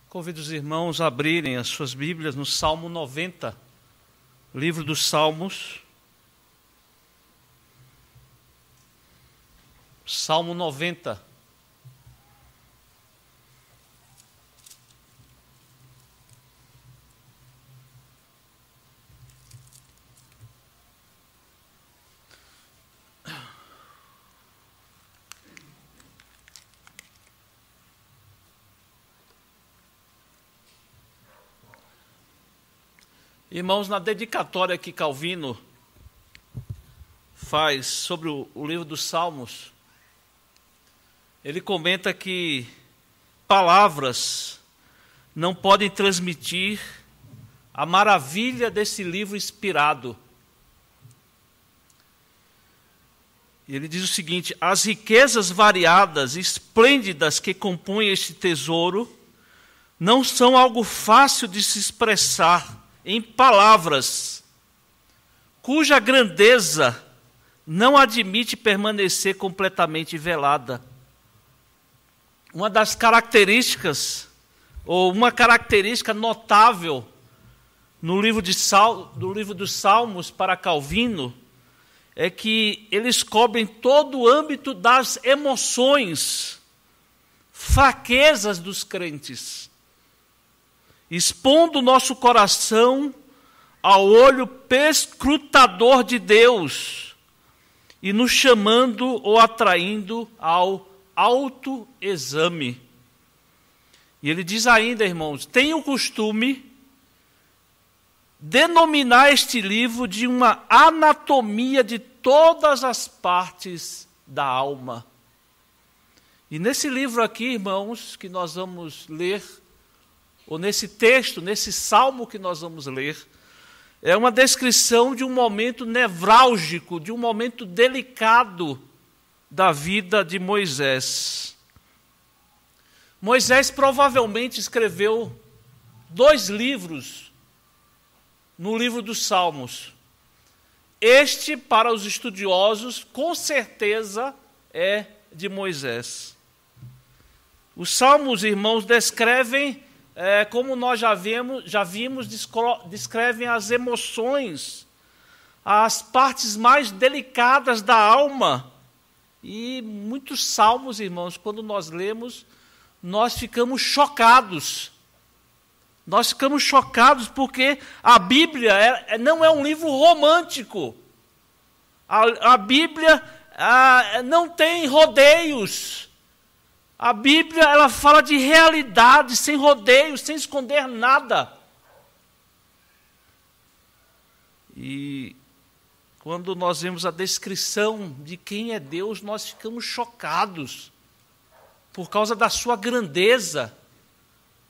Convido os irmãos a abrirem as suas Bíblias no Salmo 90, livro dos Salmos. Salmo 90. Irmãos, na dedicatória que Calvino faz sobre o livro dos Salmos, ele comenta que palavras não podem transmitir a maravilha desse livro inspirado. E ele diz o seguinte: as riquezas variadas e esplêndidas que compõem este tesouro não são algo fácil de se expressar em palavras, cuja grandeza não admite permanecer completamente velada. Uma das características, ou uma característica notável no livro dos Salmos para Calvino, é que eles cobrem todo o âmbito das emoções, fraquezas dos crentes, expondo o nosso coração ao olho perscrutador de Deus e nos chamando ou atraindo ao autoexame. E ele diz ainda, irmãos, tenho o costume denominar este livro de uma anatomia de todas as partes da alma. E nesse livro aqui, irmãos, que nós vamos ler, ou nesse texto, nesse salmo que nós vamos ler, é uma descrição de um momento nevrálgico, de um momento delicado da vida de Moisés. Moisés provavelmente escreveu 2 livros no livro dos Salmos. Este, para os estudiosos, com certeza é de Moisés. Os Salmos, irmãos, descrevem, como nós já vimos, descrevem as emoções, as partes mais delicadas da alma. E muitos salmos, irmãos, quando nós lemos, nós ficamos chocados. Nós ficamos chocados porque a Bíblia não é um livro romântico. A Bíblia não tem rodeios. A Bíblia, ela fala de realidade, sem rodeios, sem esconder nada. E quando nós vemos a descrição de quem é Deus, nós ficamos chocados por causa da sua grandeza,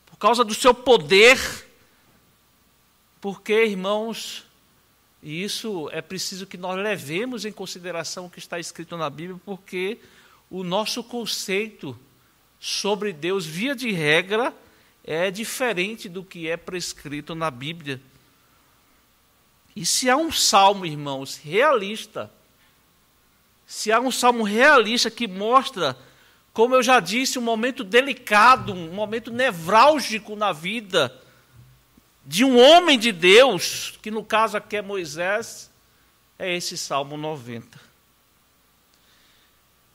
por causa do seu poder. Porque, irmãos, e isso é preciso que nós levemos em consideração o que está escrito na Bíblia, porque o nosso conceito sobre Deus, via de regra, é diferente do que é prescrito na Bíblia. E se há um salmo, irmãos, realista, se há um salmo realista que mostra, como eu já disse, um momento delicado, um momento nevrálgico na vida de um homem de Deus, que no caso aqui é Moisés, é esse Salmo 90.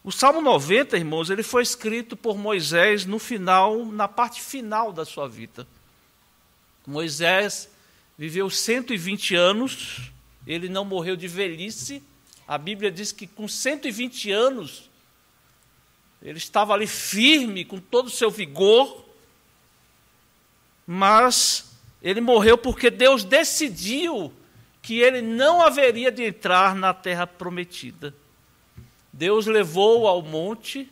O Salmo 90, irmãos, ele foi escrito por Moisés na parte final da sua vida. Moisés viveu 120 anos, ele não morreu de velhice. A Bíblia diz que com 120 anos, ele estava ali firme, com todo o seu vigor, mas ele morreu porque Deus decidiu que ele não haveria de entrar na terra prometida. Deus levou-o ao monte,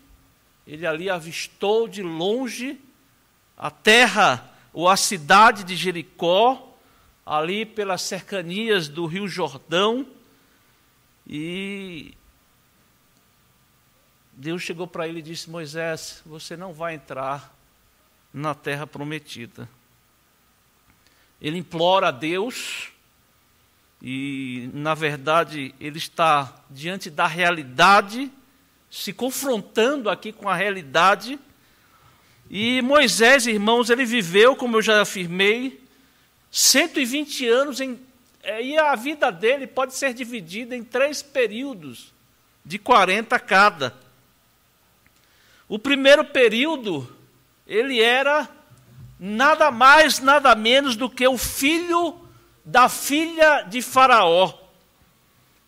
ele ali avistou de longe a terra, ou a cidade de Jericó, ali pelas cercanias do Rio Jordão, e Deus chegou para ele e disse: Moisés, você não vai entrar na terra prometida. Ele implora a Deus, e, na verdade, ele está diante da realidade, se confrontando aqui com a realidade, E Moisés, irmãos, ele viveu, como eu já afirmei, 120 anos, e a vida dele pode ser dividida em 3 períodos, de 40 cada. O primeiro período, ele era nada mais, nada menos do que o filho da filha de Faraó,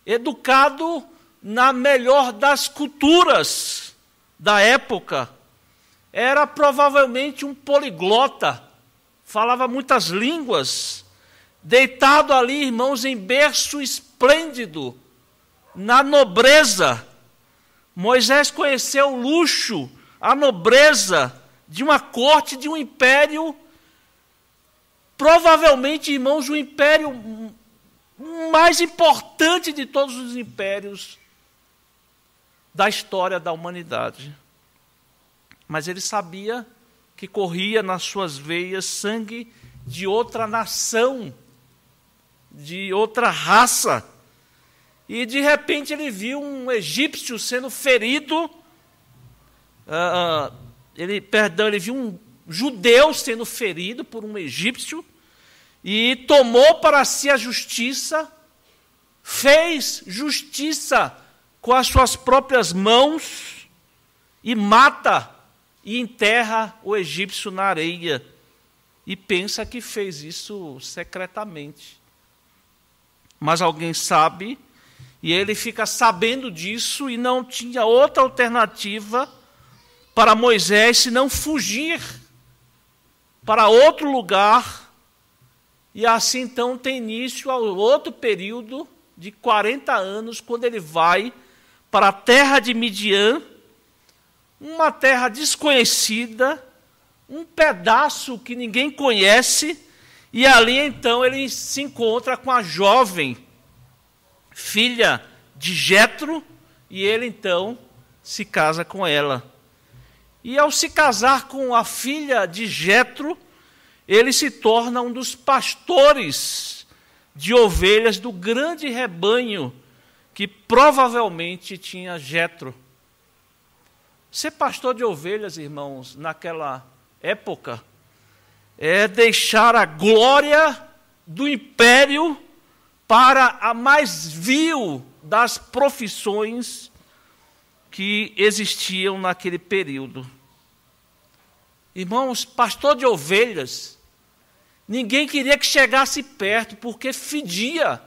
educado na melhor das culturas da época. Era provavelmente um poliglota, falava muitas línguas, deitado ali, irmãos, em berço esplêndido, na nobreza. Moisés conheceu o luxo, a nobreza de uma corte, de um império, provavelmente, irmãos, o império mais importante de todos os impérios da história da humanidade. Mas ele sabia que corria nas suas veias sangue de outra nação, de outra raça. E de repente ele viu um egípcio sendo ferido, ele viu um judeu sendo ferido por um egípcio, e tomou para si a justiça, fez justiça com as suas próprias mãos, e mata e enterra o egípcio na areia, e pensa que fez isso secretamente. Mas alguém sabe, e ele fica sabendo disso, e não tinha outra alternativa para Moisés senão fugir para outro lugar, e assim então tem início ao outro período de 40 anos, quando ele vai para a terra de Midian, uma terra desconhecida, um pedaço que ninguém conhece, e ali então ele se encontra com a jovem filha de Jetro, e ele então se casa com ela. E ao se casar com a filha de Jetro, ele se torna um dos pastores de ovelhas do grande rebanho que provavelmente tinha Jetro. Ser pastor de ovelhas, irmãos, naquela época, é deixar a glória do império para a mais vil das profissões que existiam naquele período. Irmãos, pastor de ovelhas, ninguém queria que chegasse perto, porque fedia.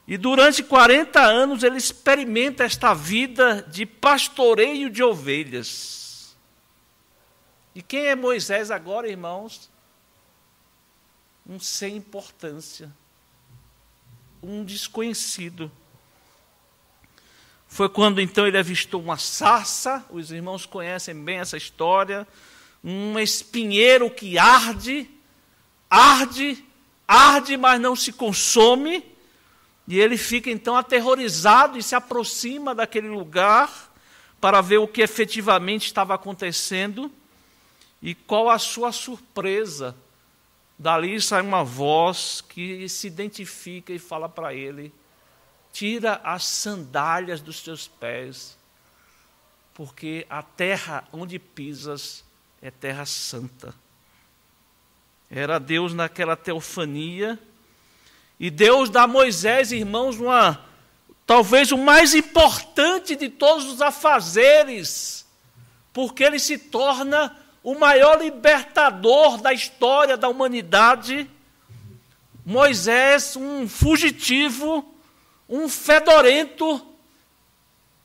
E durante 40 anos ele experimenta esta vida de pastoreio de ovelhas. E quem é Moisés agora, irmãos? Um sem importância, um desconhecido. Foi quando então ele avistou uma sarça, os irmãos conhecem bem essa história, um espinheiro que arde, mas não se consome, e ele fica então aterrorizado e se aproxima daquele lugar para ver o que efetivamente estava acontecendo, e qual a sua surpresa. Dali sai uma voz que se identifica e fala para ele: tira as sandálias dos teus pés, porque a terra onde pisas é terra santa. Era Deus naquela teofania, e Deus dá a Moisés, irmãos, talvez o mais importante de todos os afazeres, porque ele se torna o maior libertador da história da humanidade. Moisés, um fugitivo, um fedorento,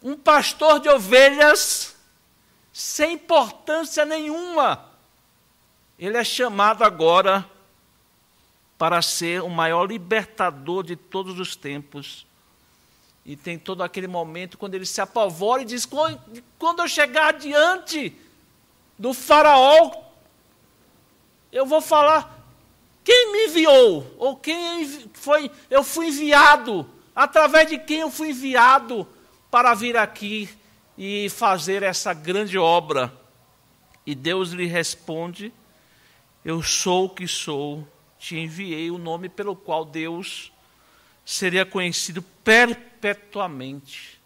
um pastor de ovelhas, sem importância nenhuma, ele é chamado agora para ser o maior libertador de todos os tempos. E tem todo aquele momento quando ele se apavora e diz: quando eu chegar diante do faraó, eu vou falar quem me enviou, ou quem foi, eu fui enviado, através de quem eu fui enviado para vir aqui e fazer essa grande obra. E Deus lhe responde: eu sou o que sou, te enviei, o nome pelo qual Deus seria conhecido perpetuamente.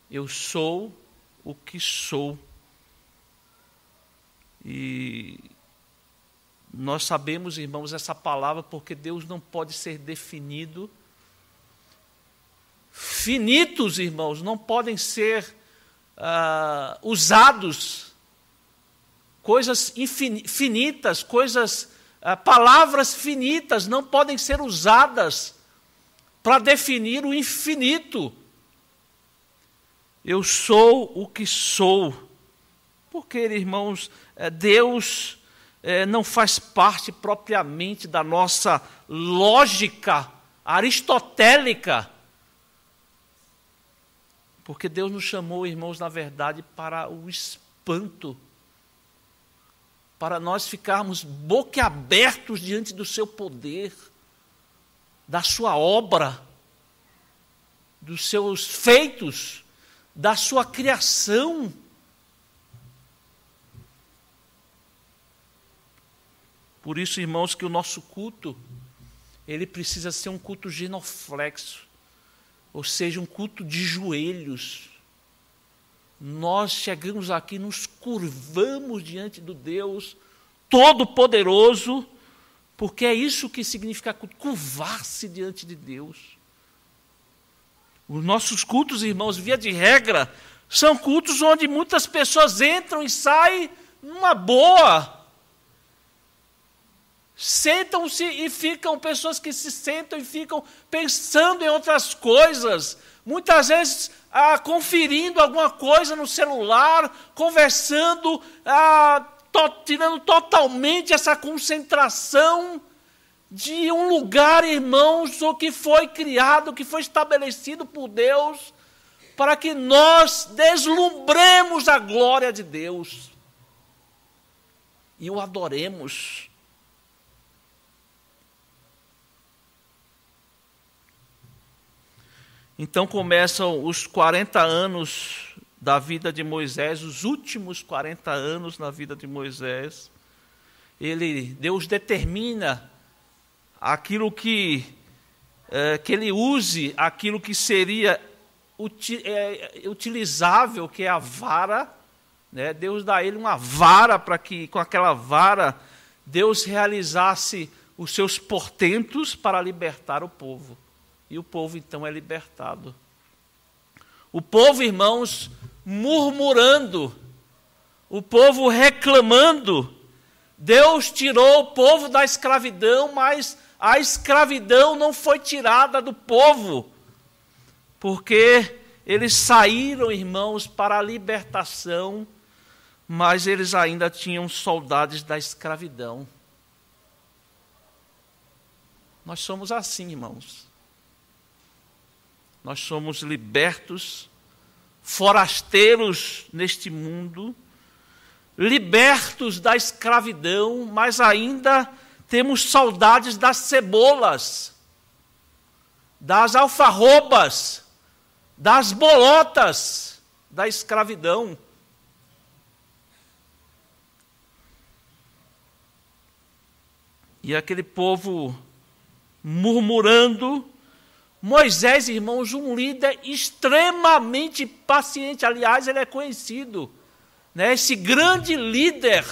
Eu sou o que sou. E nós sabemos, irmãos, essa palavra porque Deus não pode ser definido. Finitos, irmãos, não podem ser usados. Coisas finitas, palavras finitas não podem ser usadas para definir o infinito. Eu sou o que sou. Porque, irmãos, Deus não faz parte propriamente da nossa lógica aristotélica. Porque Deus nos chamou, irmãos, na verdade, para o espanto. Para nós ficarmos boquiabertos diante do seu poder, da sua obra, dos seus feitos, da sua criação. Por isso, irmãos, que o nosso culto, ele precisa ser um culto genuflexo, ou seja, um culto de joelhos. Nós chegamos aqui, nos curvamos diante do Deus Todo-Poderoso, porque é isso que significa culto, curvar-se diante de Deus. Os nossos cultos, irmãos, via de regra, são cultos onde muitas pessoas entram e saem numa boa. Sentam-se e ficam, pessoas que se sentam e ficam pensando em outras coisas, muitas vezes conferindo alguma coisa no celular, conversando, tirando totalmente essa concentração de um lugar, irmãos, o que foi criado, que foi estabelecido por Deus, para que nós deslumbremos a glória de Deus e o adoremos. Então começam os 40 anos da vida de Moisés, os últimos 40 anos na vida de Moisés. Deus determina aquilo que ele use, aquilo que seria utilizável, que é a vara. Né? Deus dá a ele uma vara para que com aquela vara Deus realizasse os seus portentos para libertar o povo. E o povo, então, é libertado. O povo, irmãos, murmurando, o povo reclamando. Deus tirou o povo da escravidão, mas a escravidão não foi tirada do povo, porque eles saíram, irmãos, para a libertação, mas eles ainda tinham saudades da escravidão. Nós somos assim, irmãos. Nós somos libertos, forasteiros neste mundo, libertos da escravidão, mas ainda temos saudades das cebolas, das alfarrobas, das bolotas da escravidão. E aquele povo murmurando. Moisés, irmãos, um líder extremamente paciente. Aliás, ele é conhecido, né? Esse grande líder,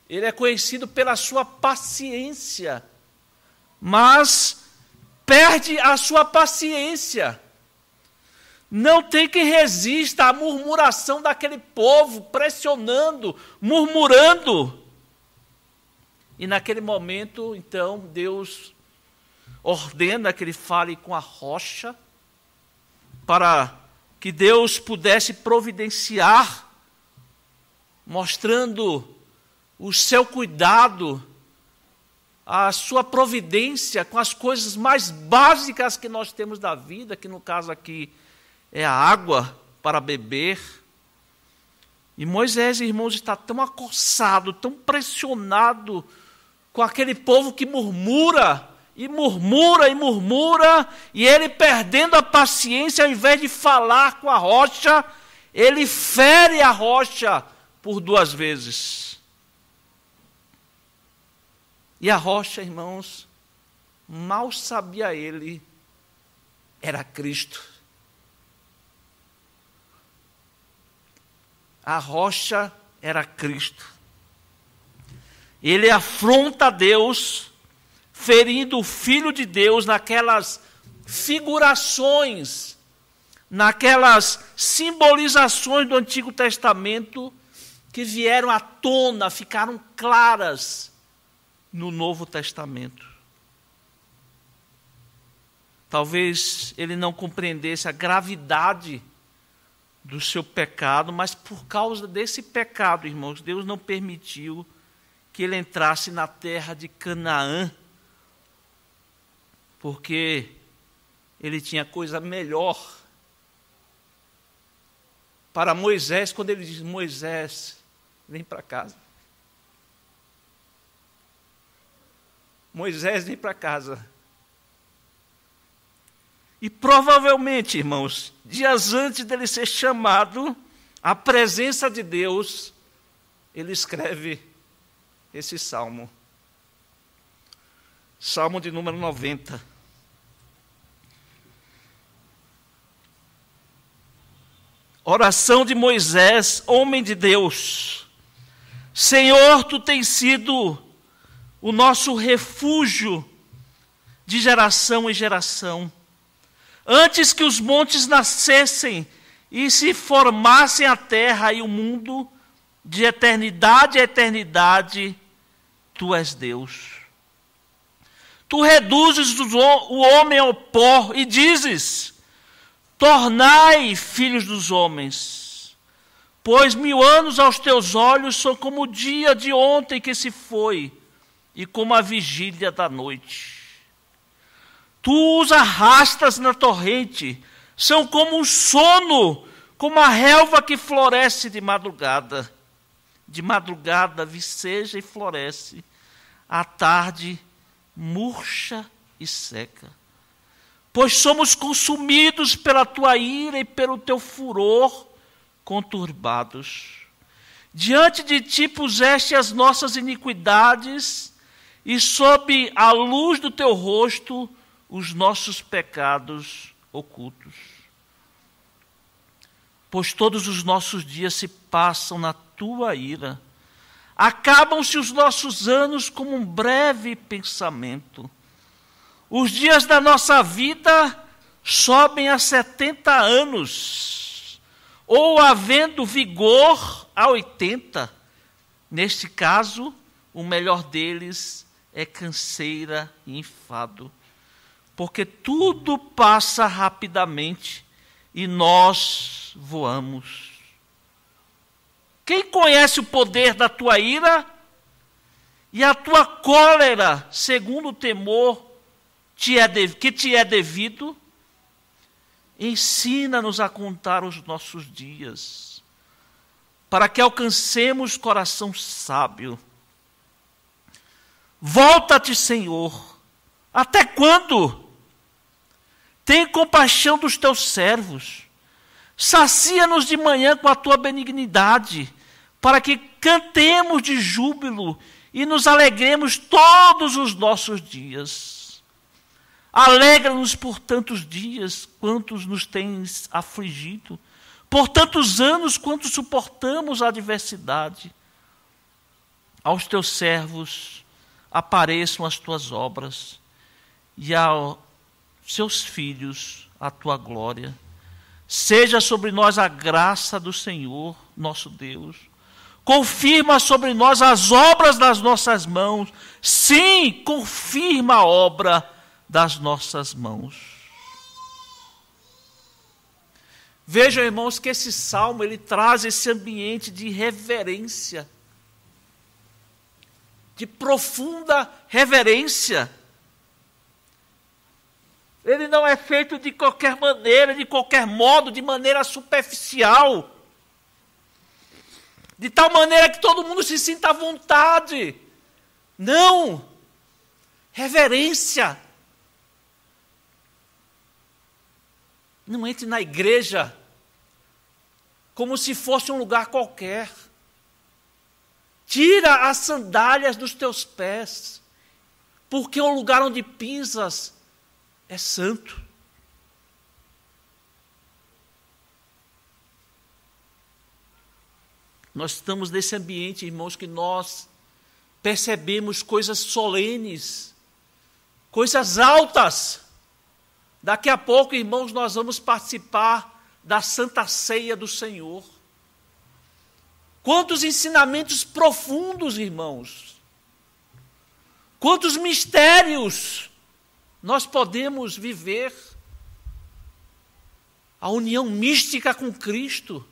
ele é conhecido pela sua paciência, mas perde a sua paciência. Não tem quem resista à murmuração daquele povo, pressionando, murmurando. E naquele momento, então, Deus ordena que ele fale com a rocha, para que Deus pudesse providenciar, mostrando o seu cuidado, a sua providência com as coisas mais básicas que nós temos da vida, que no caso aqui é a água para beber. E Moisés, irmãos, está tão acossado, tão pressionado com aquele povo que murmura, e murmura, e murmura, e ele perdendo a paciência, ao invés de falar com a rocha, ele fere a rocha por 2 vezes. E a rocha, irmãos, mal sabia ele, era Cristo. A rocha era Cristo. Ele afronta Deus, ferindo o Filho de Deus naquelas figurações, naquelas simbolizações do Antigo Testamento que vieram à tona, ficaram claras no Novo Testamento. Talvez ele não compreendesse a gravidade do seu pecado, mas por causa desse pecado, irmãos, Deus não permitiu que ele entrasse na terra de Canaã, porque ele tinha coisa melhor. Para Moisés, quando ele diz: Moisés, vem para casa. Moisés, vem para casa. E provavelmente, irmãos, dias antes dele ser chamado à presença de Deus, ele escreve esse salmo. Salmo de número 90. Oração de Moisés, homem de Deus. Senhor, tu tens sido o nosso refúgio de geração em geração. Antes que os montes nascessem e se formassem a terra e o mundo, de eternidade a eternidade, tu és Deus. Tu reduzes o homem ao pó e dizes: tornai filhos dos homens. Pois 1000 anos aos teus olhos são como o dia de ontem que se foi, e como a vigília da noite. Tu os arrastas na torrente, são como um sono, como a relva que floresce de madrugada. De madrugada viceja e floresce, à tarde murcha e seca. Pois somos consumidos pela tua ira e pelo teu furor conturbados. Diante de ti puseste as nossas iniquidades, e sob a luz do teu rosto os nossos pecados ocultos. Pois todos os nossos dias se passam na tua ira. Acabam-se os nossos anos como um breve pensamento. Os dias da nossa vida sobem a 70 anos, ou havendo vigor a 80. Neste caso, o melhor deles é canseira e enfado. Porque tudo passa rapidamente e nós voamos. Quem conhece o poder da tua ira e a tua cólera, segundo o temor que te é devido? Ensina-nos a contar os nossos dias, para que alcancemos coração sábio. Volta-te, Senhor. Até quando? Tem compaixão dos teus servos. Sacia-nos de manhã com a tua benignidade, para que cantemos de júbilo e nos alegremos todos os nossos dias. Alegra-nos por tantos dias, quantos nos tens afligido, por tantos anos, quanto suportamos a adversidade. Aos teus servos apareçam as tuas obras, e aos seus filhos a tua glória. Seja sobre nós a graça do Senhor, nosso Deus. Confirma sobre nós as obras das nossas mãos. Sim, confirma a obra das nossas mãos. Vejam, irmãos, que esse salmo ele traz esse ambiente de reverência, de profunda reverência. Ele não é feito de qualquer maneira, de qualquer modo, de maneira superficial. De tal maneira que todo mundo se sinta à vontade. Não. Reverência. Não entre na igreja como se fosse um lugar qualquer. Tira as sandálias dos teus pés, porque o lugar onde pisas é santo. Nós estamos nesse ambiente, irmãos, que nós percebemos coisas solenes, coisas altas. Daqui a pouco, irmãos, nós vamos participar da Santa Ceia do Senhor. Quantos ensinamentos profundos, irmãos. Quantos mistérios nós podemos viver. A união mística com Cristo.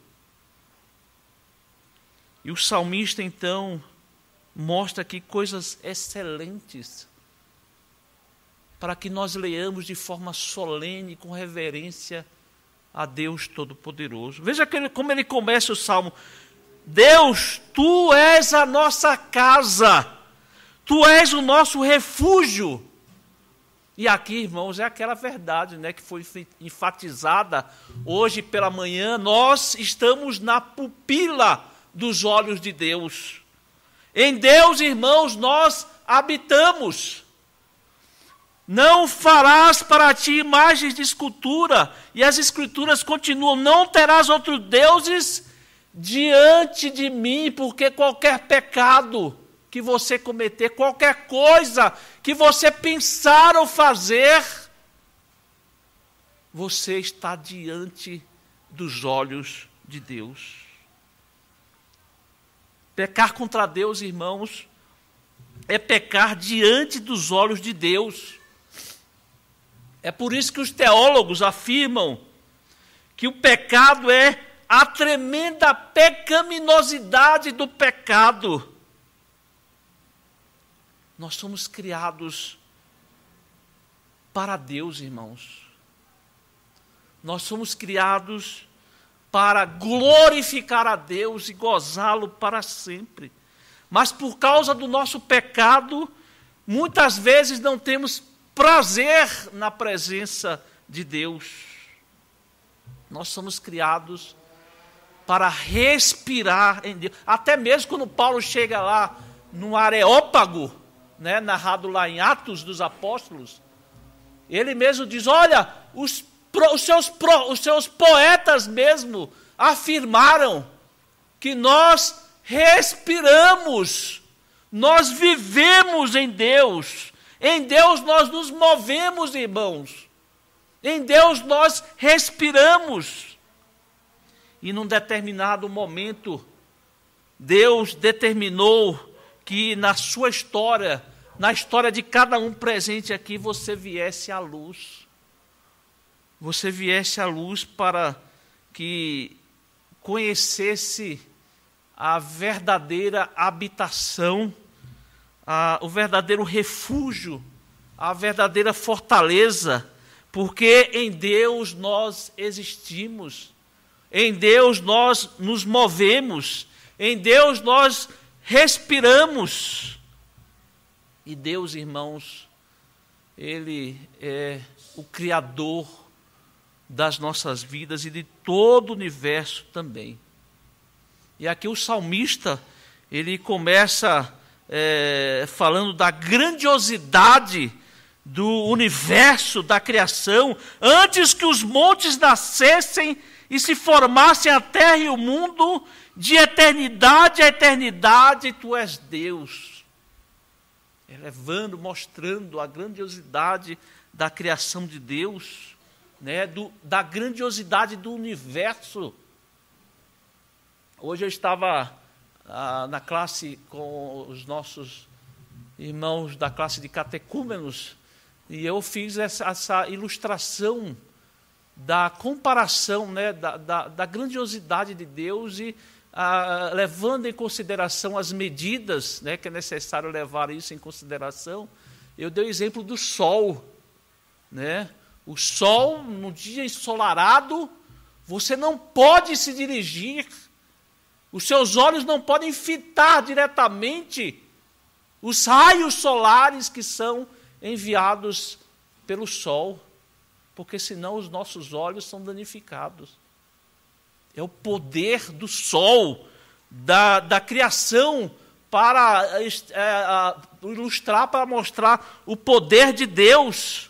E o salmista, então, mostra aqui coisas excelentes para que nós leamos de forma solene, com reverência a Deus Todo-Poderoso. Veja como ele começa o salmo. Deus, Tu és a nossa casa, Tu és o nosso refúgio. E aqui, irmãos, é aquela verdade, né, que foi enfatizada hoje pela manhã. Nós estamos na pupila dos olhos de Deus. Em Deus, irmãos, nós habitamos. Não farás para ti imagens de escultura. E as escrituras continuam: não terás outros deuses diante de mim, porque qualquer pecado que você cometer, qualquer coisa que você pensar ou fazer, você está diante dos olhos de Deus. Pecar contra Deus, irmãos, é pecar diante dos olhos de Deus. É por isso que os teólogos afirmam que o pecado é a tremenda pecaminosidade do pecado. Nós somos criados para Deus, irmãos. Nós somos criados para glorificar a Deus e gozá-lo para sempre. Mas por causa do nosso pecado, muitas vezes não temos prazer na presença de Deus. Nós somos criados para respirar em Deus. Até mesmo quando Paulo chega lá no Areópago, né, narrado lá em Atos dos Apóstolos, ele mesmo diz: olha, os seus poetas mesmo afirmaram que nós respiramos, nós vivemos em Deus nós nos movemos, irmãos, em Deus nós respiramos. E num determinado momento, Deus determinou que na sua história, na história de cada um presente aqui, você viesse à luz. Você viesse à luz para que conhecesse a verdadeira habitação, o verdadeiro refúgio, a verdadeira fortaleza, porque em Deus nós existimos, em Deus nós nos movemos, em Deus nós respiramos. E Deus, irmãos, Ele é o Criador das nossas vidas e de todo o universo também. E aqui o salmista, ele começa falando da grandiosidade do universo, da criação. Antes que os montes nascessem e se formassem a terra e o mundo, de eternidade a eternidade, Tu és Deus. Elevando, mostrando a grandiosidade da criação de Deus, né, da grandiosidade do universo. Hoje eu estava na classe com os nossos irmãos da classe de catecúmenos, e eu fiz essa ilustração da comparação, né, da grandiosidade de Deus e levando em consideração as medidas, né, que é necessário levar isso em consideração. Eu dei o exemplo do sol, né? O sol, no dia ensolarado, você não pode se dirigir, os seus olhos não podem fitar diretamente os raios solares que são enviados pelo sol, porque senão os nossos olhos são danificados. É o poder do sol, da criação, para ilustrar, para mostrar o poder de Deus.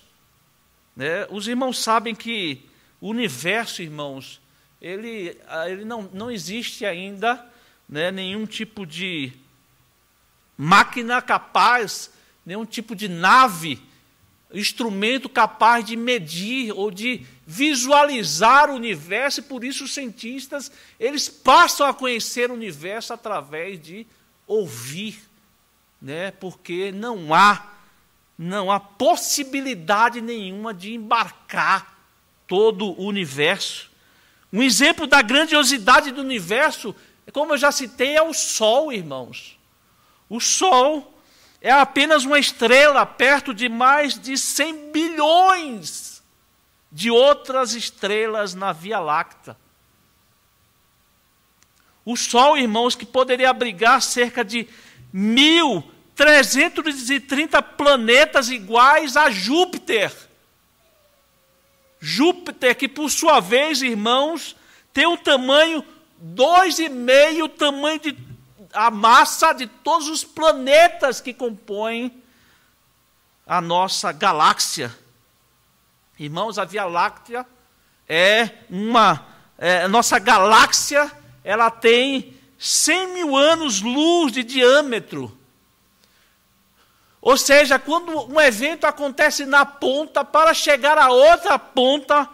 Né? Os irmãos sabem que o universo, irmãos, ele não existe ainda, né, nenhum tipo de máquina capaz, nenhum tipo de nave, instrumento capaz de medir ou de visualizar o universo, e por isso os cientistas, eles passam a conhecer o universo através de ouvir, né? Porque não há possibilidade nenhuma de embarcar todo o universo. Um exemplo da grandiosidade do universo, como eu já citei, é o Sol, irmãos. O Sol é apenas uma estrela perto de mais de 100 bilhões de outras estrelas na Via Láctea. O Sol, irmãos, que poderia abrigar cerca de 1.330 planetas iguais a Júpiter. Júpiter, que por sua vez, irmãos, tem um tamanho 2,5 tamanho de a massa de todos os planetas que compõem a nossa galáxia. Irmãos, a Via Láctea a nossa galáxia, ela tem 100 mil anos-luz de diâmetro. Ou seja, quando um evento acontece na ponta, para chegar à outra ponta,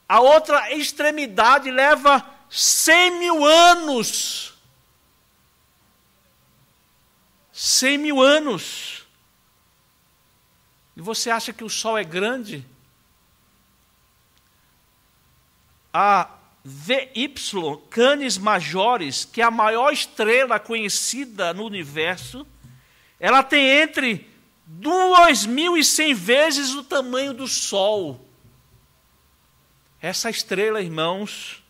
a outra extremidade leva 100 mil anos. 100 mil anos. E você acha que o Sol é grande? A VY Canis Majoris, que é a maior estrela conhecida no universo, ela tem entre 2.100 vezes o tamanho do Sol. Essa estrela, irmãos,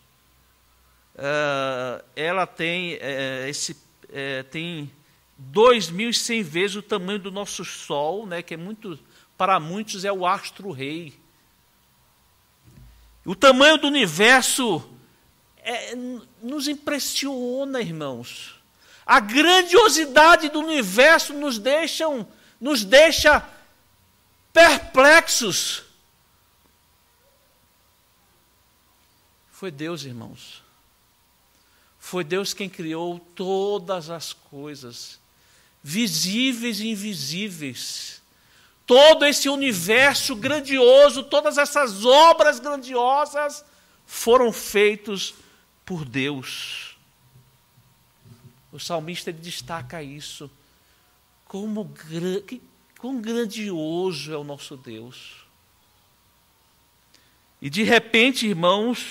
ela tem tem 2.100 vezes o tamanho do nosso Sol, né, que para muitos é o astro-rei. O tamanho do universo nos impressiona, irmãos. A grandiosidade do universo nos deixa perplexos. Foi Deus, irmãos. Foi Deus quem criou todas as coisas, visíveis e invisíveis. Todo esse universo grandioso, todas essas obras grandiosas foram feitos por Deus. O salmista ele destaca isso. Quão grandioso é o nosso Deus. E de repente, irmãos,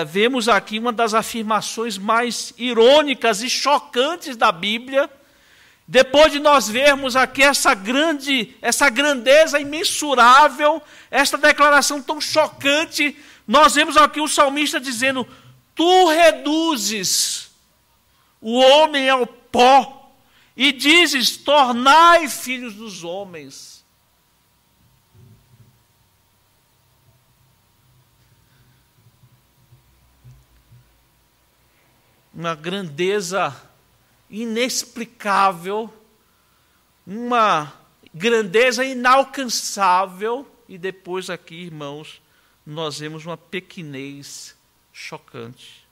vemos aqui uma das afirmações mais irônicas e chocantes da Bíblia. Depois de nós vermos aqui essa grandeza imensurável, esta declaração tão chocante, nós vemos aqui o salmista dizendo: tu reduzes o homem ao pó e dizes, tornai filhos dos homens. Uma grandeza inexplicável, uma grandeza inalcançável, e depois aqui, irmãos, nós vemos uma pequenez chocante.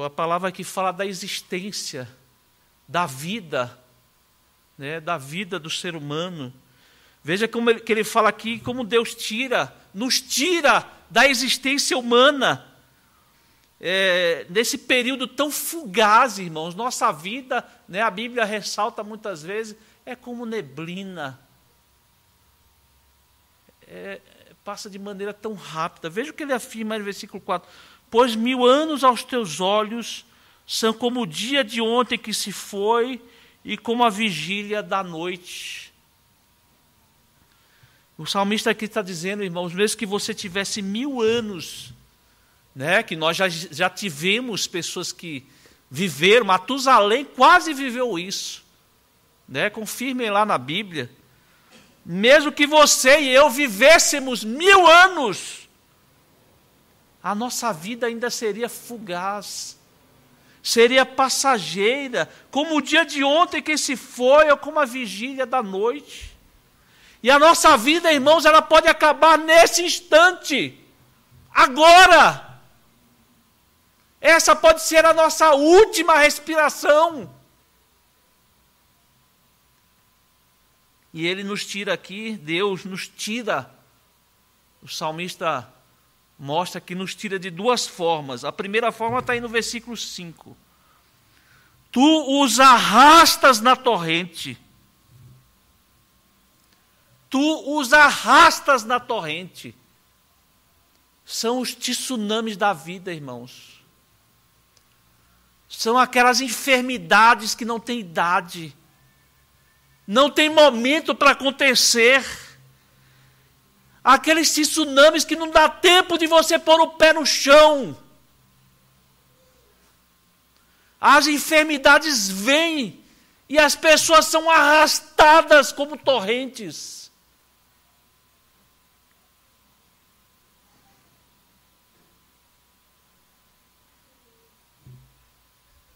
A palavra aqui fala da existência, da vida, né, da vida do ser humano. Veja como que ele fala aqui, como Deus nos tira da existência humana. Nesse período tão fugaz, irmãos, nossa vida, né, a Bíblia ressalta muitas vezes, é como neblina. Passa de maneira tão rápida. Veja o que ele afirma no versículo 4. Pois 1000 anos aos teus olhos são como o dia de ontem que se foi e como a vigília da noite. O salmista aqui está dizendo, irmãos, mesmo que você tivesse 1000 anos, né, que nós já tivemos pessoas que viveram, Matusalém quase viveu isso, né, confirmem lá na Bíblia. Mesmo que você e eu vivêssemos 1000 anos, a nossa vida ainda seria fugaz, seria passageira, como o dia de ontem que se foi, ou como a vigília da noite. E a nossa vida, irmãos, ela pode acabar nesse instante, agora. Essa pode ser a nossa última respiração. E ele nos tira aqui, Deus nos tira. O salmista mostra que nos tira de duas formas. A primeira forma está aí no versículo 5. Tu os arrastas na torrente. Tu os arrastas na torrente. São os tsunamis da vida, irmãos. São aquelas enfermidades que não têm idade. Não tem momento para acontecer. Aqueles tsunamis que não dá tempo de você pôr o pé no chão. As enfermidades vêm e as pessoas são arrastadas como torrentes.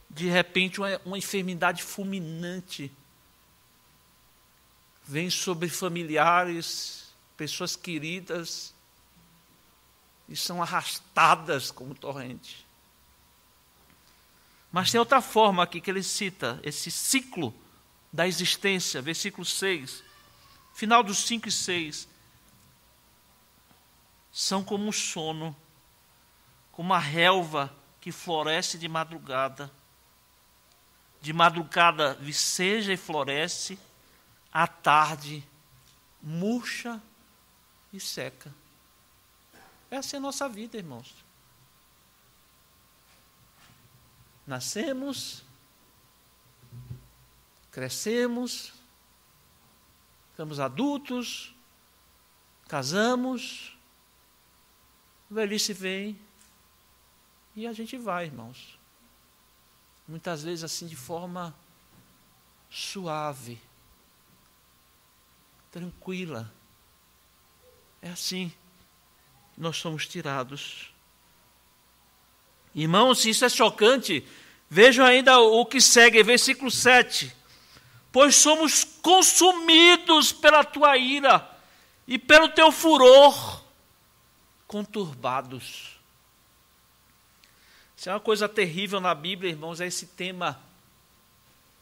De repente, uma enfermidade fulminante vem sobre familiares, pessoas queridas, e são arrastadas como torrente. Mas tem outra forma aqui que ele cita, esse ciclo da existência, versículo 6, final dos 5 e 6. São como um sono, como a relva que floresce de madrugada. De madrugada viceja e floresce, à tarde murcha e seca. Essa é a nossa vida, irmãos. Nascemos, crescemos, ficamos adultos, casamos, a velhice vem e a gente vai, irmãos. Muitas vezes assim de forma suave, tranquila. É assim que nós somos tirados. Irmãos, se isso é chocante, vejam ainda o que segue, versículo 7. Pois somos consumidos pela tua ira e pelo teu furor, conturbados. Isso é uma coisa terrível na Bíblia, irmãos, é esse tema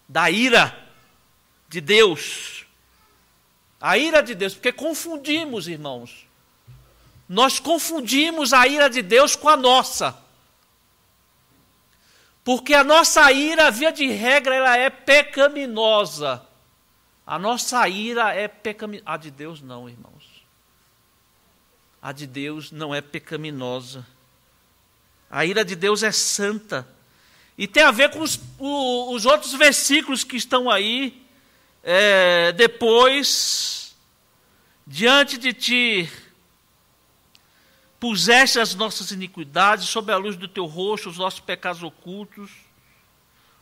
da ira de Deus. A ira de Deus, porque confundimos, irmãos. Nós confundimos a ira de Deus com a nossa. Porque a nossa ira, via de regra, ela é pecaminosa. A nossa ira é pecaminosa. A de Deus não, irmãos. A de Deus não é pecaminosa. A ira de Deus é santa. E tem a ver com os outros versículos que estão aí. Depois, diante de ti, puseste as nossas iniquidades, sob a luz do teu rosto, os nossos pecados ocultos,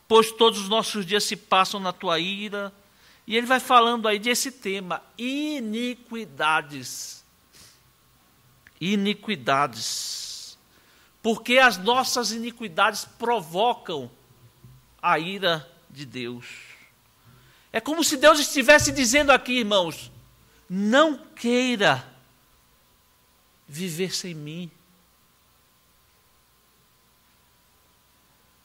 pois todos os nossos dias se passam na tua ira. E ele vai falando aí desse tema, iniquidades. Iniquidades. Porque as nossas iniquidades provocam a ira de Deus. É como se Deus estivesse dizendo aqui, irmãos, não queira viver sem mim.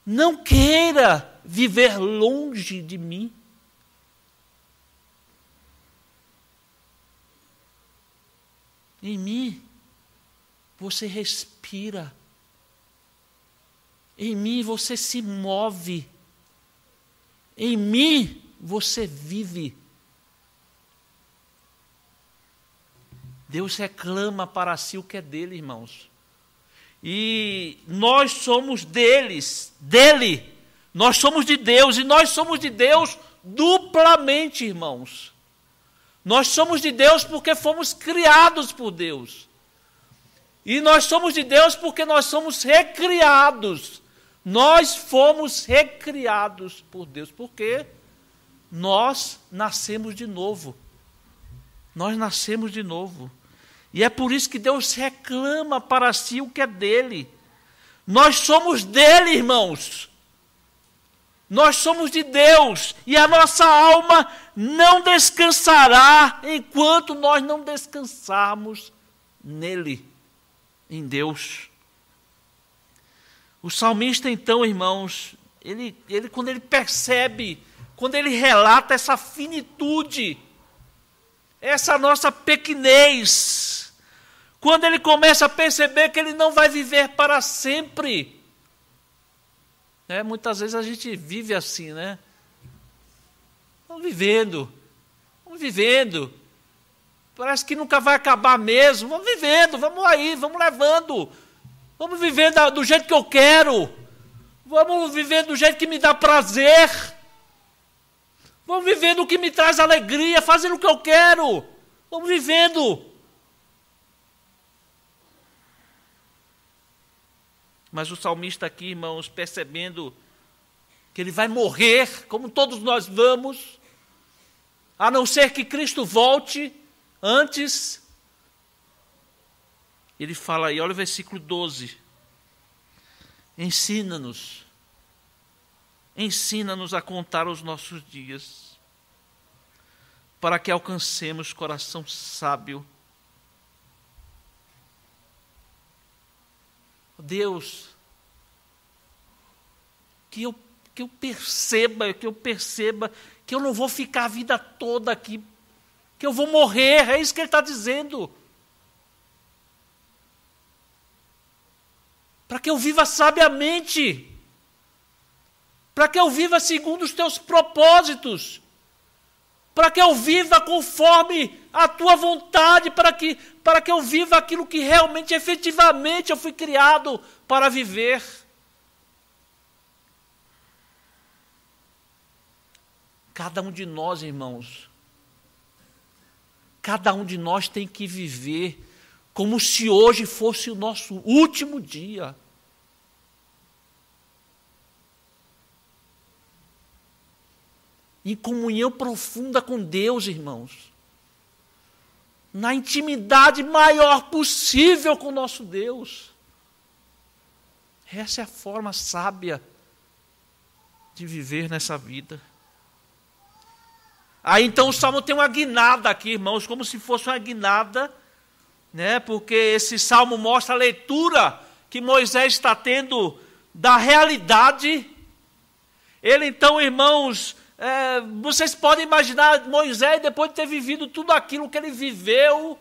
Não queira viver longe de mim. Em mim, você respira. Em mim, você se move. Em mim, você vive. Deus reclama para si o que é dele, irmãos. E nós somos dele. Nós somos de Deus e nós somos de Deus duplamente, irmãos. Nós somos de Deus porque fomos criados por Deus. E nós somos de Deus porque nós somos recriados. Nós fomos recriados por Deus, porque nós nascemos de novo. Nós nascemos de novo. E é por isso que Deus reclama para si o que é dele. Nós somos dele, irmãos. Nós somos de Deus. E a nossa alma não descansará enquanto nós não descansarmos nele, em Deus. O salmista, então, irmãos, quando ele percebe, quando ele relata essa finitude, essa nossa pequenez, quando ele começa a perceber que ele não vai viver para sempre. Muitas vezes a gente vive assim, né? Vamos vivendo. Parece que nunca vai acabar mesmo. Vamos vivendo, vamos aí, vamos levando. Vamos viver do jeito que eu quero. Vamos viver do jeito que me dá prazer. Vamos viver do que me traz alegria, fazendo o que eu quero. Vamos vivendo. Mas o salmista aqui, irmãos, percebendo que ele vai morrer, como todos nós vamos, a não ser que Cristo volte antes. Ele fala aí, olha o versículo 12. Ensina-nos a contar os nossos dias, para que alcancemos coração sábio. Deus, que eu perceba que eu não vou ficar a vida toda aqui, que eu vou morrer, é isso que ele está dizendo. Para que eu viva sabiamente, para que eu viva segundo os teus propósitos, para que eu viva conforme a tua vontade, para que eu viva aquilo que realmente, efetivamente, eu fui criado para viver. Cada um de nós, irmãos, cada um de nós tem que viver como se hoje fosse o nosso último dia. Em comunhão profunda com Deus, irmãos. Na intimidade maior possível com o nosso Deus. Essa é a forma sábia de viver nessa vida. Aí então o Salmo tem uma guinada aqui, irmãos, como se fosse uma guinada, né? Porque esse Salmo mostra a leitura que Moisés está tendo da realidade. Ele então, irmãos, vocês podem imaginar Moisés, depois de ter vivido tudo aquilo que ele viveu,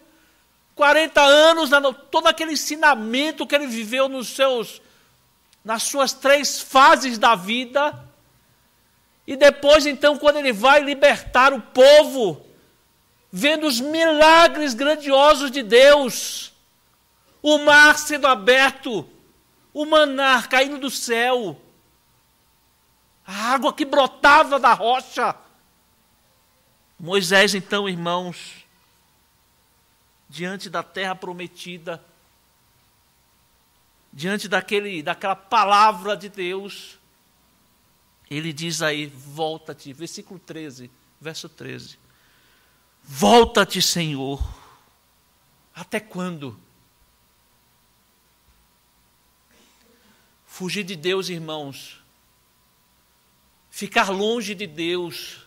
40 anos, todo aquele ensinamento que ele viveu nas suas 3 fases da vida. E depois, então, quando ele vai libertar o povo, vendo os milagres grandiosos de Deus, o mar sendo aberto, o maná caindo do céu, a água que brotava da rocha. Moisés, então, irmãos, diante da terra prometida, diante daquela palavra de Deus, ele diz aí, volta-te, versículo 13, verso 13. Volta-te, Senhor. Até quando? Fugir de Deus, irmãos. Ficar longe de Deus.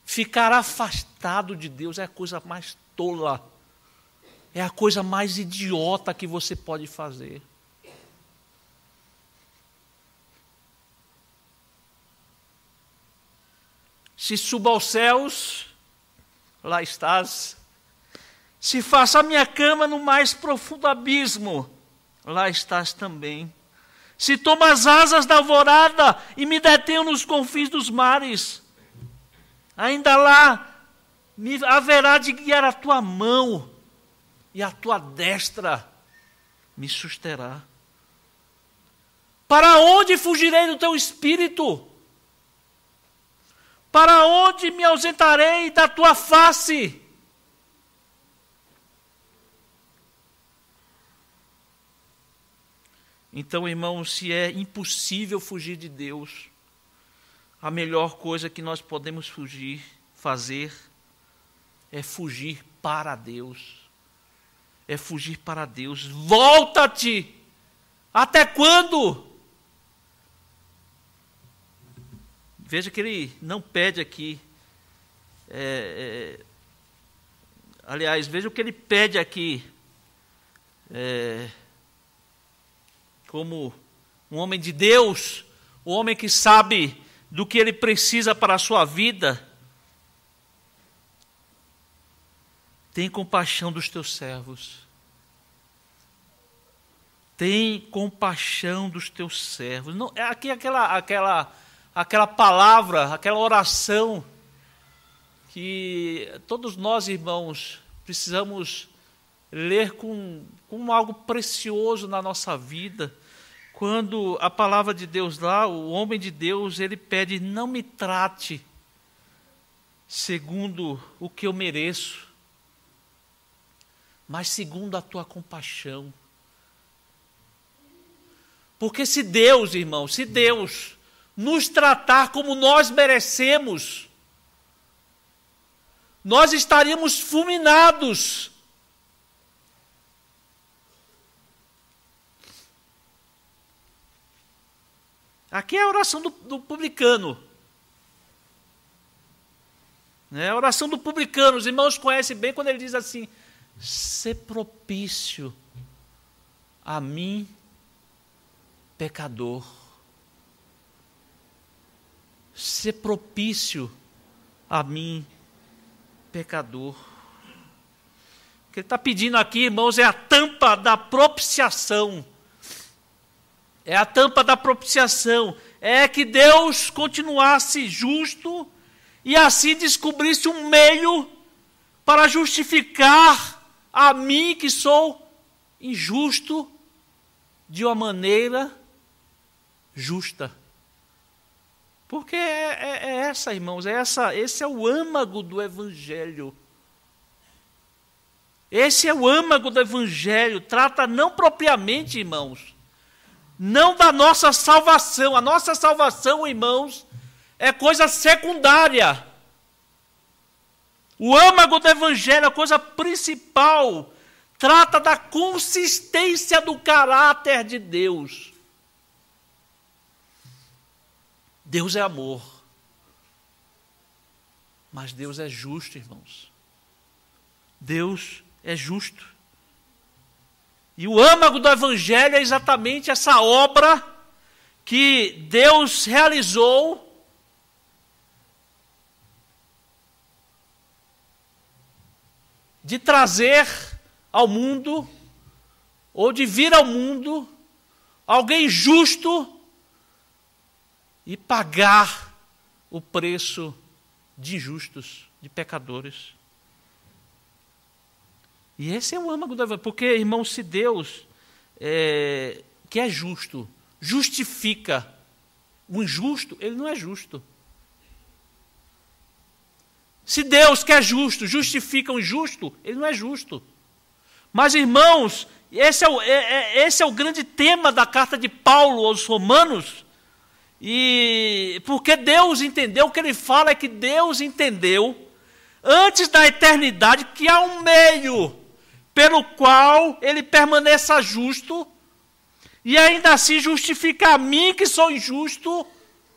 Ficar afastado de Deus é a coisa mais tola. É a coisa mais idiota que você pode fazer. Se suba aos céus, lá estás. Se faça a minha cama no mais profundo abismo, lá estás também. Se toma as asas da alvorada e me detenho nos confins dos mares, ainda lá me haverá de guiar a tua mão e a tua destra me susterá. Para onde fugirei do teu espírito? Para onde me ausentarei da tua face? Então, irmãos, se é impossível fugir de Deus, a melhor coisa que nós podemos fazer, é fugir para Deus. É fugir para Deus. Volta-te! Até quando? Veja que ele não pede aqui. Aliás, veja o que ele pede aqui. como um homem de Deus, um homem que sabe do que ele precisa para a sua vida. Tem compaixão dos teus servos. Tem compaixão dos teus servos. Não, aqui aquela palavra, aquela oração que todos nós, irmãos, precisamos ler com algo precioso na nossa vida. Quando a palavra de Deus lá, o homem de Deus, ele pede: não me trate segundo o que eu mereço, mas segundo a tua compaixão. Porque se Deus, irmão, se Deus nos tratar como nós merecemos, nós estaríamos fulminados. Aqui é a oração do publicano. É a oração do publicano. Os irmãos conhecem bem quando ele diz assim: sê propício a mim, pecador. Sê propício a mim, pecador. O que ele está pedindo aqui, irmãos, é a tampa da propiciação. É a tampa da propiciação. É que Deus continuasse justo e assim descobrisse um meio para justificar a mim, que sou injusto, de uma maneira justa. Porque é essa, irmãos, esse é o âmago do Evangelho. Esse é o âmago do Evangelho. Trata não propriamente, irmãos, não da nossa salvação. A nossa salvação, irmãos, é coisa secundária. O âmago do Evangelho, a coisa principal, trata da consistência do caráter de Deus. Deus é amor. Mas Deus é justo, irmãos. Deus é justo. E o âmago do Evangelho é exatamente essa obra que Deus realizou de trazer ao mundo, ou de vir ao mundo, alguém justo e pagar o preço de injustos, de pecadores. E esse é o âmago do Evangelho. Porque, irmão, se Deus, que é justo, justifica o injusto, ele não é justo. Se Deus, que é justo, justifica o injusto, ele não é justo. Mas, irmãos, esse é o grande tema da carta de Paulo aos Romanos. E porque Deus entendeu, o que ele fala é que Deus entendeu, antes da eternidade, que há um meio pelo qual ele permaneça justo e ainda assim justifica a mim, que sou injusto,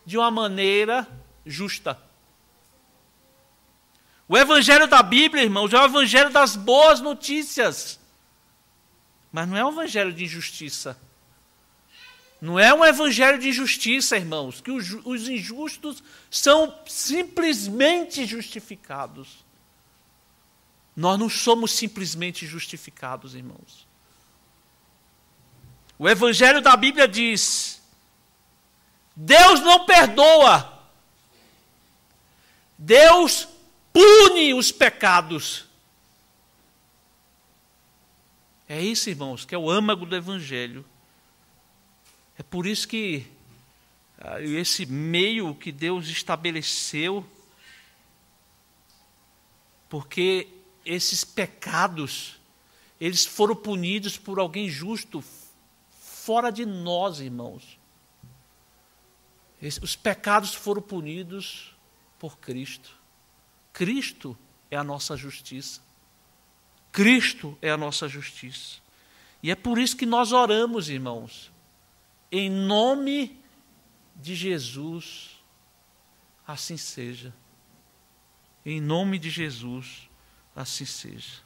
de uma maneira justa. O Evangelho da Bíblia, irmãos, é o Evangelho das boas notícias. Mas não é um Evangelho de injustiça. Não é um Evangelho de injustiça, irmãos, que os injustos são simplesmente justificados. Nós não somos simplesmente justificados, irmãos. O Evangelho da Bíblia diz: Deus não perdoa. Deus pune os pecados. É isso, irmãos, que é o âmago do Evangelho. É por isso que esse meio que Deus estabeleceu, porque esses pecados, eles foram punidos por alguém justo, fora de nós, irmãos. Os pecados foram punidos por Cristo. Cristo é a nossa justiça. Cristo é a nossa justiça. E é por isso que nós oramos, irmãos, em nome de Jesus, assim seja. Em nome de Jesus, assim seja.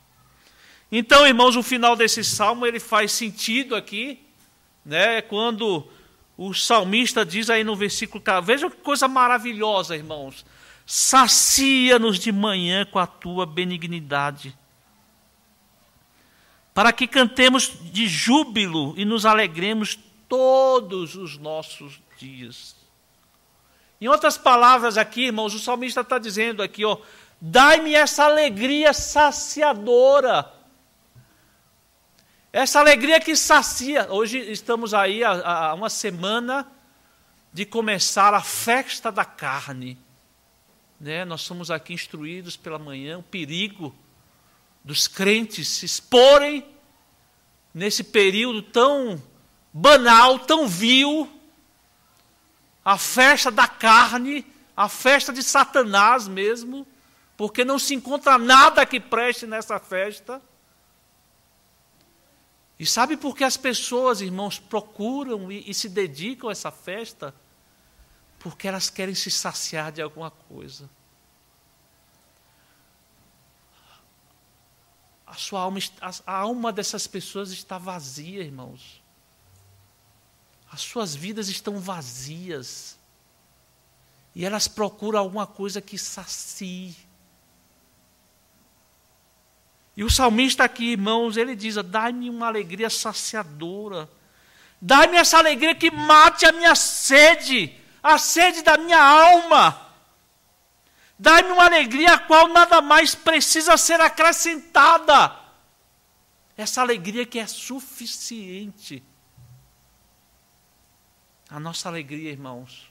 Então, irmãos, o final desse salmo, ele faz sentido aqui, né? Quando o salmista diz aí no versículo 4, veja que coisa maravilhosa, irmãos. Sacia-nos de manhã com a tua benignidade, para que cantemos de júbilo e nos alegremos todos os nossos dias. Em outras palavras aqui, irmãos, o salmista está dizendo aqui, ó, dai-me essa alegria saciadora. Essa alegria que sacia. Hoje estamos aí há uma semana de começar a festa da carne. Né? Nós somos aqui instruídos pela manhã, o perigo dos crentes se exporem nesse período tão banal, tão vil, a festa da carne, a festa de Satanás mesmo, porque não se encontra nada que preste nessa festa. E sabe por que as pessoas, irmãos, procuram e se dedicam a essa festa? Porque elas querem se saciar de alguma coisa. A alma dessas pessoas está vazia, irmãos. As suas vidas estão vazias. E elas procuram alguma coisa que sacie. E o salmista aqui, irmãos, ele diz, dai-me uma alegria saciadora. Dai-me essa alegria que mate a minha sede, a sede da minha alma. Dai-me uma alegria a qual nada mais precisa ser acrescentada. Essa alegria que é suficiente. A nossa alegria, irmãos,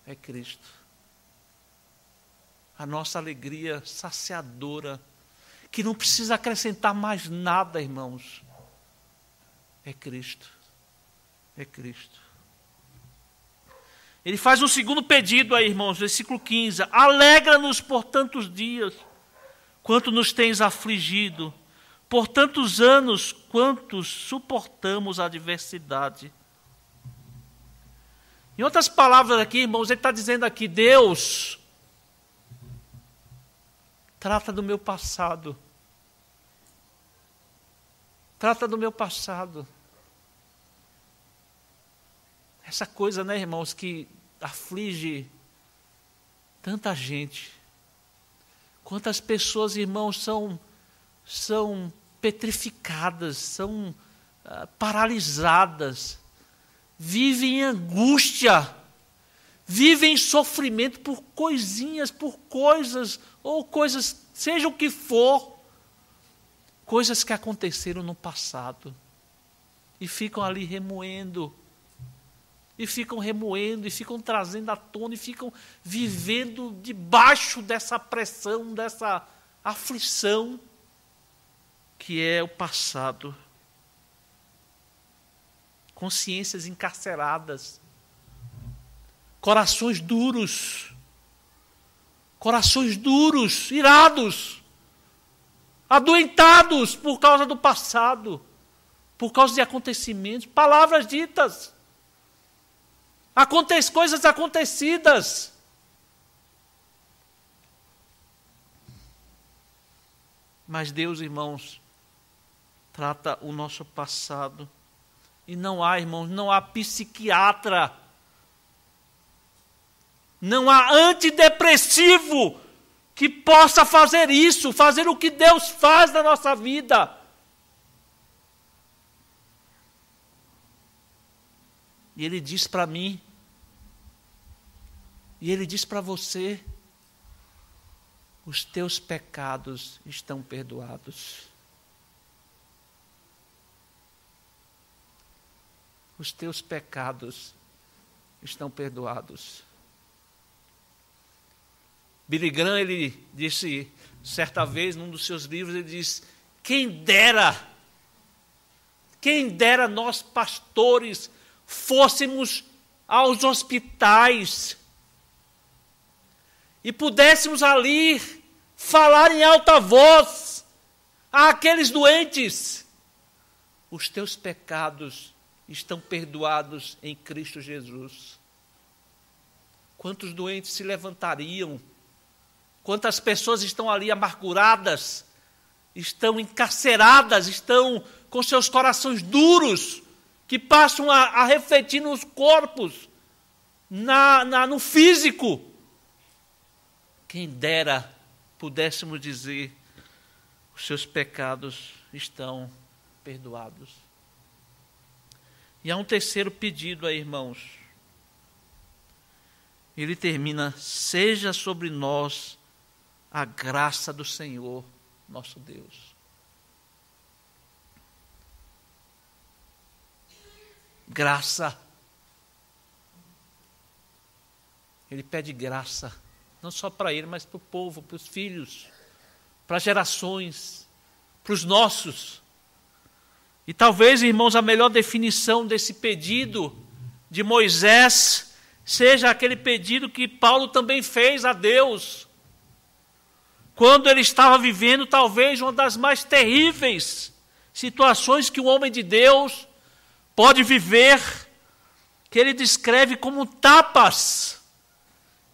é Cristo. A nossa alegria saciadora, que não precisa acrescentar mais nada, irmãos, é Cristo. É Cristo. Ele faz um segundo pedido aí, irmãos, versículo 15. Alegra-nos por tantos dias, quanto nos tens afligido, por tantos anos, quantos suportamos a adversidade. Em outras palavras aqui, irmãos, ele está dizendo aqui, Deus, trata do meu passado. Trata do meu passado. Essa coisa, né, irmãos, que aflige tanta gente. Quantas pessoas, irmãos, são petrificadas, são paralisadas, vivem em angústia, vivem em sofrimento por coisinhas, por coisas, ou coisas, seja o que for, coisas que aconteceram no passado, e ficam ali remoendo, e ficam trazendo à tona, e ficam vivendo debaixo dessa pressão, dessa aflição, que é o passado. Consciências encarceradas, corações duros, irados, adoentados por causa do passado, por causa de acontecimentos, palavras ditas, coisas acontecidas. Mas Deus, irmãos, trata o nosso passado. E não há, irmãos, não há psiquiatra, não há antidepressivo que possa fazer isso, fazer o que Deus faz na nossa vida. E Ele diz para mim, e Ele diz para você, os teus pecados estão perdoados. Os teus pecados estão perdoados. Billy Graham, ele disse, certa vez, num dos seus livros, ele diz, quem dera nós pastores fôssemos aos hospitais e pudéssemos ali falar em alta voz àqueles doentes, os teus pecados estão perdoados em Cristo Jesus. Quantos doentes se levantariam? Quantas pessoas estão ali amarguradas, estão encarceradas, estão com seus corações duros, que passam a refletir nos corpos, no físico. Quem dera pudéssemos dizer, os seus pecados estão perdoados. E há um terceiro pedido aí, irmãos. Ele termina: seja sobre nós a graça do Senhor, nosso Deus. Graça. Ele pede graça, não só para ele, mas para o povo, para os filhos, para as gerações, para os nossos. E talvez, irmãos, a melhor definição desse pedido de Moisés seja aquele pedido que Paulo também fez a Deus, quando ele estava vivendo talvez uma das mais terríveis situações que um homem de Deus pode viver, que ele descreve como tapas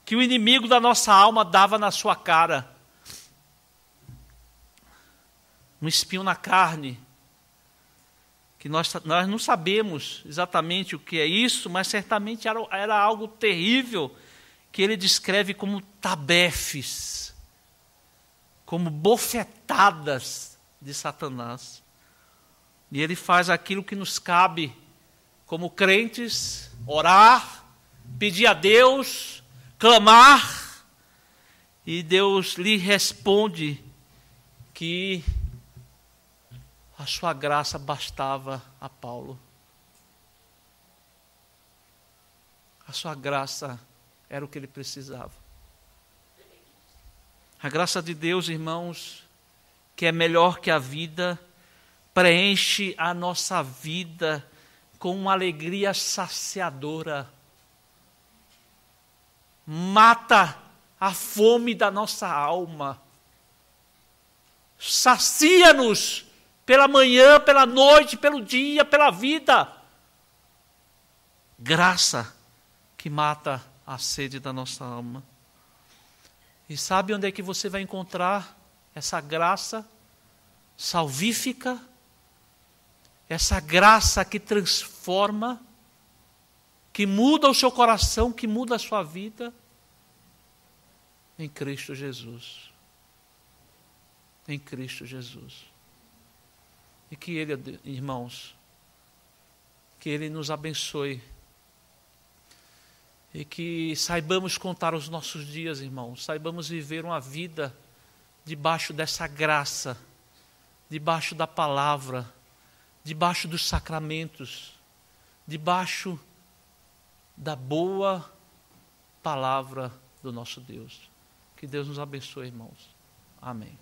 que o inimigo da nossa alma dava na sua cara. Um espinho na carne, que nós não sabemos exatamente o que é isso, mas certamente era algo terrível, que ele descreve como tabefes, como bofetadas de Satanás. E ele faz aquilo que nos cabe como crentes: orar, pedir a Deus, clamar, e Deus lhe responde que a sua graça bastava a Paulo. A sua graça era o que ele precisava. A graça de Deus, irmãos, que é melhor que a vida, preenche a nossa vida com uma alegria saciadora. Mata a fome da nossa alma. Sacia-nos pela manhã, pela noite, pelo dia, pela vida. Graça que mata a sede da nossa alma. E sabe onde é que você vai encontrar essa graça salvífica? Essa graça que transforma, que muda o seu coração, que muda a sua vida? Em Cristo Jesus. Em Cristo Jesus. E que Ele, irmãos, que Ele nos abençoe. E que saibamos contar os nossos dias, irmãos. Saibamos viver uma vida debaixo dessa graça, debaixo da palavra, debaixo dos sacramentos, debaixo da boa palavra do nosso Deus. Que Deus nos abençoe, irmãos. Amém.